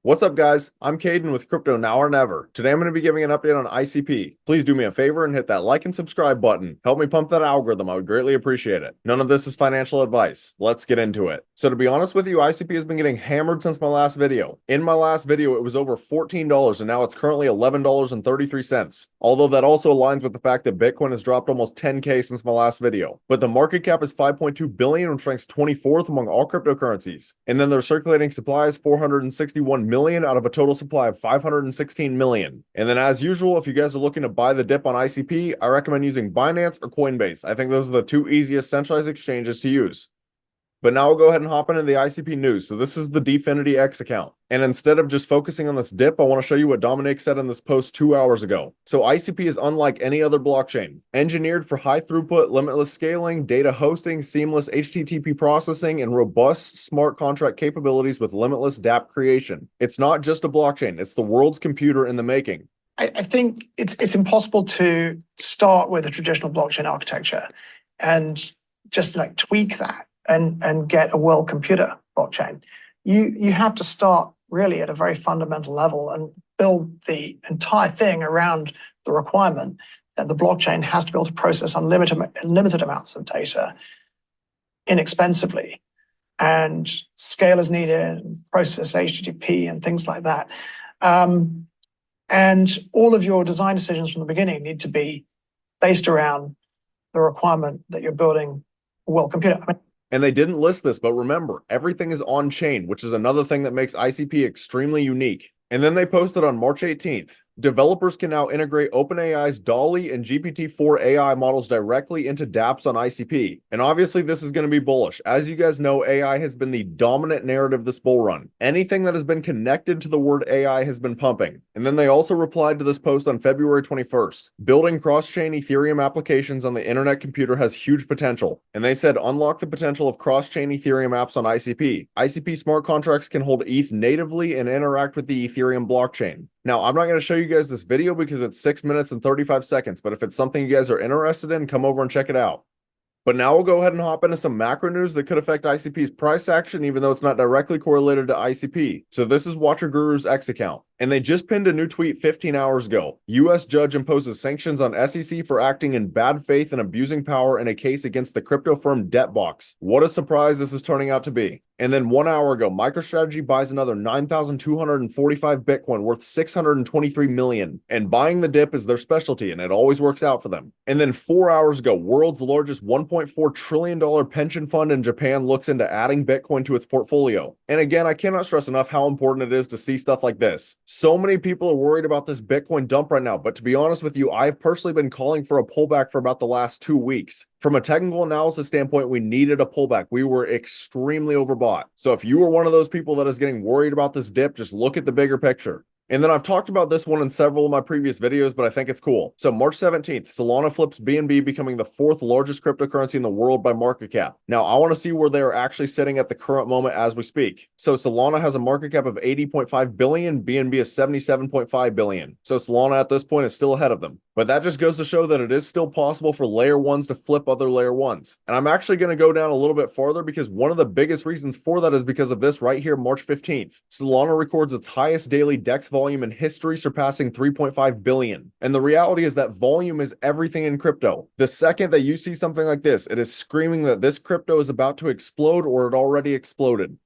What's up, guys? I'm Caden with Crypto Now or Never. Today I'm going to be giving an update on ICP. Please do me a favor and hit that like and subscribe button. Help me pump that algorithm. I would greatly appreciate it. None of this is financial advice. Let's get into it. So to be honest with you, ICP has been getting hammered since my last video. In my last video, it was over $14 and now it's currently $11.33. Although that also aligns with the fact that Bitcoin has dropped almost 10K since my last video. But the market cap is 5.2 billion, which ranks 24th among all cryptocurrencies. And then their circulating supply is 461 million out of a total supply of 516 million. And then as usual, if you guys are looking to buy the dip on ICP, I recommend using Binance or Coinbase. I think those are the two easiest centralized exchanges to use. But now we'll go ahead and hop into the ICP news. So this is the Dfinity X account. And instead of just focusing on this dip, I want to show you what Dominic said in this post 2 hours ago. So ICP is unlike any other blockchain, engineered for high throughput, limitless scaling, data hosting, seamless HTTP processing, and robust smart contract capabilities with limitless dApp creation. It's not just a blockchain, it's the world's computer in the making. I think it's impossible to start with a traditional blockchain architecture and just like tweak that and get a world computer blockchain. You have to start really at a very fundamental level and build the entire thing around the requirement that the blockchain has to be able to process unlimited amounts of data inexpensively, and scale is needed, process HTTP and things like that. And all of your design decisions from the beginning need to be based around the requirement that you're building a world computer. And they didn't list this, but remember, everything is on chain, which is another thing that makes ICP extremely unique. And then they posted on March 18th, developers can now integrate OpenAI's DALL-E and GPT-4 AI models directly into dApps on ICP. And obviously this is going to be bullish. As you guys know, AI has been the dominant narrative this bull run. Anything that has been connected to the word AI has been pumping. And then they also replied to this post on February 21st. Building cross-chain Ethereum applications on the internet computer has huge potential. And they said unlock the potential of cross-chain Ethereum apps on ICP. ICP smart contracts can hold ETH natively and interact with the Ethereum blockchain. Now, I'm not going to show you guys this video because it's 6 minutes and 35 seconds, but if it's something you guys are interested in, come over and check it out. But now we'll go ahead and hop into some macro news that could affect ICP's price action, even though it's not directly correlated to ICP. So this is Watcher Guru's X account. And they just pinned a new tweet 15 hours ago. U.S. judge imposes sanctions on SEC for acting in bad faith and abusing power in a case against the crypto firm Debtbox. What a surprise this is turning out to be. And then 1 hour ago, MicroStrategy buys another 9,245 Bitcoin worth $623 million. And buying the dip is their specialty, and it always works out for them. And then 4 hours ago, world's largest $1.4 trillion pension fund in Japan looks into adding Bitcoin to its portfolio. And again, I cannot stress enough how important it is to see stuff like this. So many people are worried about this Bitcoin dump right now, but to be honest with you, I've personally been calling for a pullback for about the last 2 weeks. From a technical analysis standpoint, we needed a pullback. We were extremely overbought. So if you are one of those people that is getting worried about this dip, just look at the bigger picture. And then I've talked about this one in several of my previous videos, but I think it's cool. So March 17th, Solana flips BNB, becoming the 4th largest cryptocurrency in the world by market cap. Now, I want to see where they're actually sitting at the current moment as we speak. So Solana has a market cap of 80.5 billion, BNB is 77.5 billion. So Solana at this point is still ahead of them. But that just goes to show that it is still possible for layer 1s to flip other layer 1s. And I'm actually going to go down a little bit farther because one of the biggest reasons for that is because of this right here, March 15th. Solana records its highest daily DEX volume in history, surpassing 3.5 billion. And the reality is that volume is everything in crypto. The second that you see something like this, it is screaming that this crypto is about to explode or it already exploded.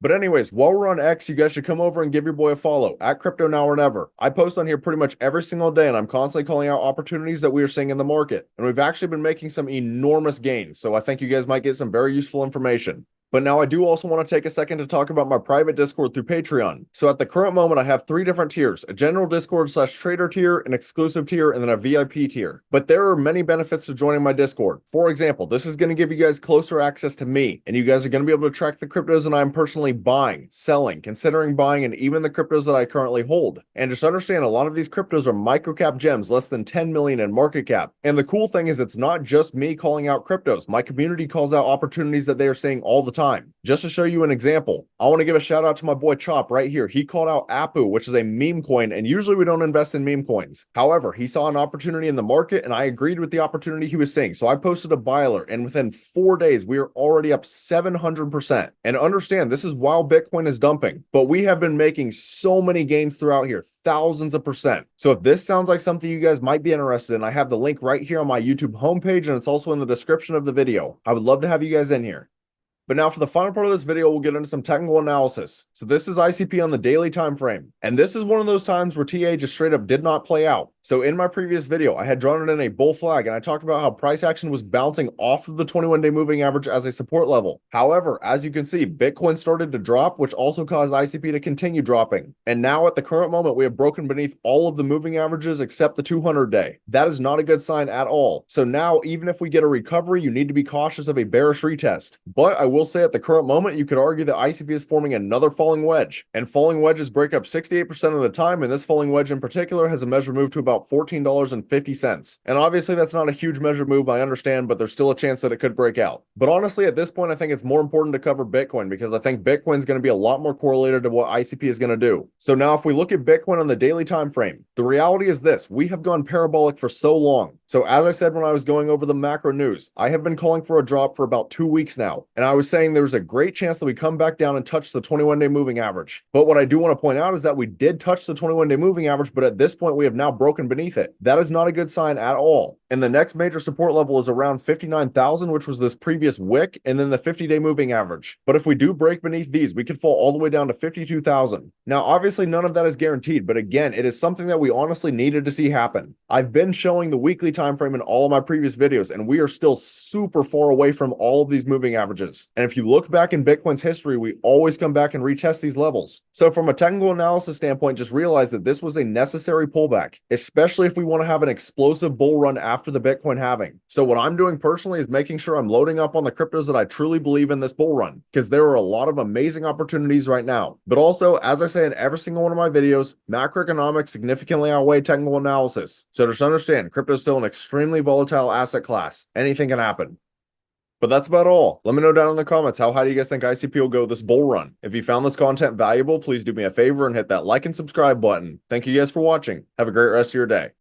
But anyways, while we're on X, you guys should come over and give your boy a follow at Crypto Now or Never. I post on here pretty much every single day, and I'm constantly calling out opportunities that we are seeing in the market. And we've actually been making some enormous gains, so I think you guys might get some very useful information. But now I do also want to take a second to talk about my private Discord through Patreon. So at the current moment, I have 3 different tiers: a general Discord / trader tier, an exclusive tier, and then a VIP tier. But there are many benefits to joining my Discord. For example, this is going to give you guys closer access to me, and you guys are going to be able to track the cryptos that I'm personally buying, selling, considering buying, and even the cryptos that I currently hold. And just understand, a lot of these cryptos are microcap gems, less than 10 million in market cap. And the cool thing is it's not just me calling out cryptos. My community calls out opportunities that they are seeing all the time. time. Just to show you an example, I want to give a shout out to my boy Chop right here. He called out Apu, which is a meme coin, and usually we don't invest in meme coins. However, he saw an opportunity in the market, and I agreed with the opportunity he was seeing. So I posted a buy alert, and within 4 days, we are already up 700%. And understand, this is while Bitcoin is dumping, but we have been making so many gains throughout here, thousands of percent. So if this sounds like something you guys might be interested in, I have the link right here on my YouTube homepage, and it's also in the description of the video. I would love to have you guys in here. But now for the final part of this video, we'll get into some technical analysis. So this is ICP on the daily time frame. And this is one of those times where TA just straight up did not play out. So in my previous video, I had drawn it in a bull flag, and I talked about how price action was bouncing off of the 21-day moving average as a support level. However, as you can see, Bitcoin started to drop, which also caused ICP to continue dropping. And now at the current moment, we have broken beneath all of the moving averages except the 200-day. That is not a good sign at all. So now, even if we get a recovery, you need to be cautious of a bearish retest. But I will say at the current moment, you could argue that ICP is forming another falling wedge. And falling wedges break up 68% of the time, and this falling wedge in particular has a measure move to about $14.50. And obviously that's not a huge measure move, I understand, but there's still a chance that it could break out. But honestly, at this point, I think it's more important to cover Bitcoin because I think Bitcoin's going to be a lot more correlated to what ICP is going to do. So now if we look at Bitcoin on the daily time frame, the reality is this: we have gone parabolic for so long. So as I said when I was going over the macro news, I have been calling for a drop for about 2 weeks now. And I was saying there's a great chance that we come back down and touch the 21-day moving average. But what I do want to point out is that we did touch the 21-day moving average, but at this point we have now broken beneath it. That is not a good sign at all. And the next major support level is around 59,000, which was this previous wick, and then the 50-day moving average. But if we do break beneath these, we could fall all the way down to 52,000. Now, obviously none of that is guaranteed, but again, it is something that we honestly needed to see happen. I've been showing the weekly time frame in all of my previous videos, and we are still super far away from all of these moving averages. And if you look back in Bitcoin's history, we always come back and retest these levels. So from a technical analysis standpoint, just realize that this was a necessary pullback, especially if we want to have an explosive bull run after the Bitcoin halving. So what I'm doing personally is making sure I'm loading up on the cryptos that I truly believe in this bull run, because there are a lot of amazing opportunities right now. But also, as I say in every single one of my videos, macroeconomics significantly outweigh technical analysis. So just understand, crypto is still an extremely volatile asset class. Anything can happen. But that's about all. Let me know down in the comments, how high do you guys think ICP will go this bull run? If you found this content valuable, please do me a favor and hit that like and subscribe button. Thank you guys for watching. Have a great rest of your day.